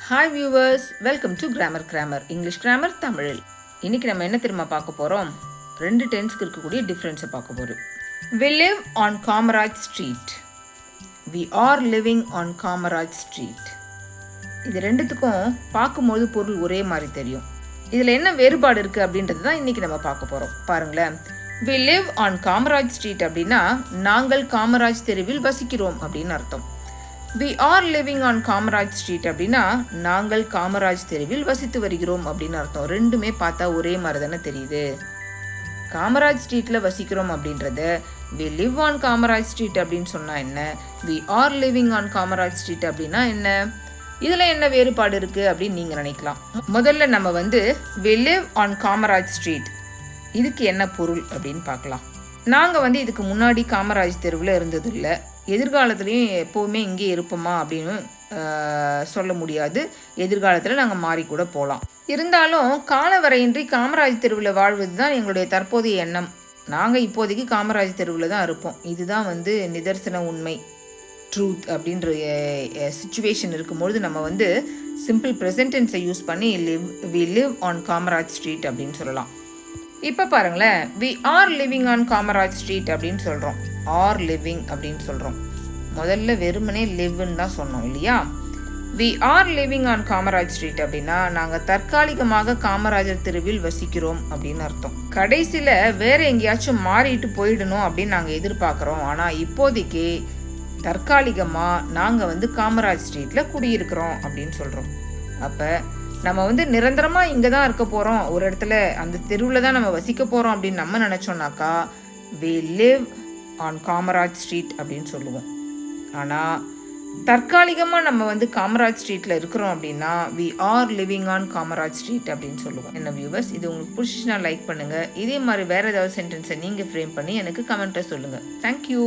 Hi viewers, welcome to grammar English grammar தமிழில். இன்னைக்கு நம்ம என்ன தெரியுமா பார்க்க போகிறோம்? ரெண்டு டென்ஸ்க்கு இருக்கக்கூடிய டிஃப்ரென்ஸை பார்க்க போகிறோம். We live on Kamaraj Street. We are living on Kamaraj Street. இது ரெண்டுத்துக்கும் பார்க்கும்போது பொருள் ஒரே மாதிரி தெரியும். இதில் என்ன வேறுபாடு இருக்குது அப்படின்றது தான் இன்றைக்கி நம்ம பார்க்க போகிறோம். பாருங்களேன். We live on Kamaraj Street அப்படின்னா நாங்கள் காமராஜ் தெருவில் வசிக்கிறோம் அப்படின்னு அர்த்தம். We are living on Kamaraj Street அப்படின்னா நாங்கள் காமராஜ் தெருவில் வசித்து வருகிறோம் அப்படின்னு அர்த்தம். ரெண்டுமே பார்த்தா ஒரே மாதிரி தானே தெரியுது. காமராஜ் ஸ்ட்ரீட்டில் வசிக்கிறோம் அப்படின்றத we live on Kamaraj Street அப்படின்னு சொன்னால் என்ன, we are living on Kamaraj Street அப்படின்னா என்ன, இதில் என்ன வேறுபாடு இருக்குது அப்படின்னு நீங்கள் நினைக்கலாம். முதல்ல நம்ம we live on Kamaraj Street இதுக்கு என்ன பொருள் அப்படின்னு பார்க்கலாம். நாங்கள் இதுக்கு முன்னாடி காமராஜ் தெருவில் இருந்தது இல்லை, எதிர்காலத்துலேயும் எப்போவுமே இங்கே இருப்போமா அப்படின்னு சொல்ல முடியாது. எதிர்காலத்தில் நாங்கள் மாறிக்கூட போகலாம். இருந்தாலும் காலவரையின்றி காமராஜ் தெருவில் வாழ்வது தான் எங்களுடைய தற்போதைய எண்ணம். நாங்கள் இப்போதைக்கு காமராஜ் தெருவில் தான் இருப்போம். இதுதான் நிதர்சன உண்மை, ட்ரூத் அப்படின்ற சுச்சுவேஷன் இருக்கும்பொழுது நம்ம சிம்பிள் ப்ரெசன்டென்ஸை யூஸ் பண்ணி we live on Kamaraj street அப்படின்னு சொல்லலாம். இப்போ பாருங்களேன், we are living on Kamaraj street அப்படின்னு சொல்கிறோம். ஆர் லிவிங் அப்படின்னு சொல்கிறோம். முதல்ல வெறுமனே லிவ்ன்னு தான் சொன்னோம் இல்லையா. we are living on Kamaraj street அப்படின்னா நாங்கள் தற்காலிகமாக காமராஜர் தெருவில் வசிக்கிறோம் அப்படின்னு அர்த்தம். கடைசியில் வேற எங்கேயாச்சும் மாறிட்டு போயிடணும் அப்படின்னு நாங்கள் எதிர்பார்க்குறோம். ஆனால் இப்போதைக்கு தற்காலிகமாக நாங்கள் காமராஜ் ஸ்ட்ரீட்டில் குடியிருக்கிறோம் அப்படின்னு சொல்கிறோம். அப்போ நம்ம நிரந்தரமாக இங்கே தான் இருக்க போகிறோம், ஒரு இடத்துல அந்த தெருவில் தான் நம்ம வசிக்க போகிறோம் அப்படின்னு நம்ம நினச்சோன்னாக்கா we live on Kamaraj street அப்படின்னு சொல்லுவோம். ஆனால் தற்காலிகமாக நம்ம காமராஜ் ஸ்ட்ரீட்டில் இருக்கிறோம் அப்படின்னா we are living on Kamaraj street அப்படின்னு சொல்லுவோம். என்ன வியூவர்ஸ், இது உங்களுக்கு பிடிச்சிச்சுன்னா லைக் பண்ணுங்கள். இதே மாதிரி வேறு ஏதாவது சென்டென்ஸை நீங்கள் ஃப்ரேம் பண்ணி எனக்கு கமெண்ட்டை சொல்லுங்கள். தேங்க்யூ.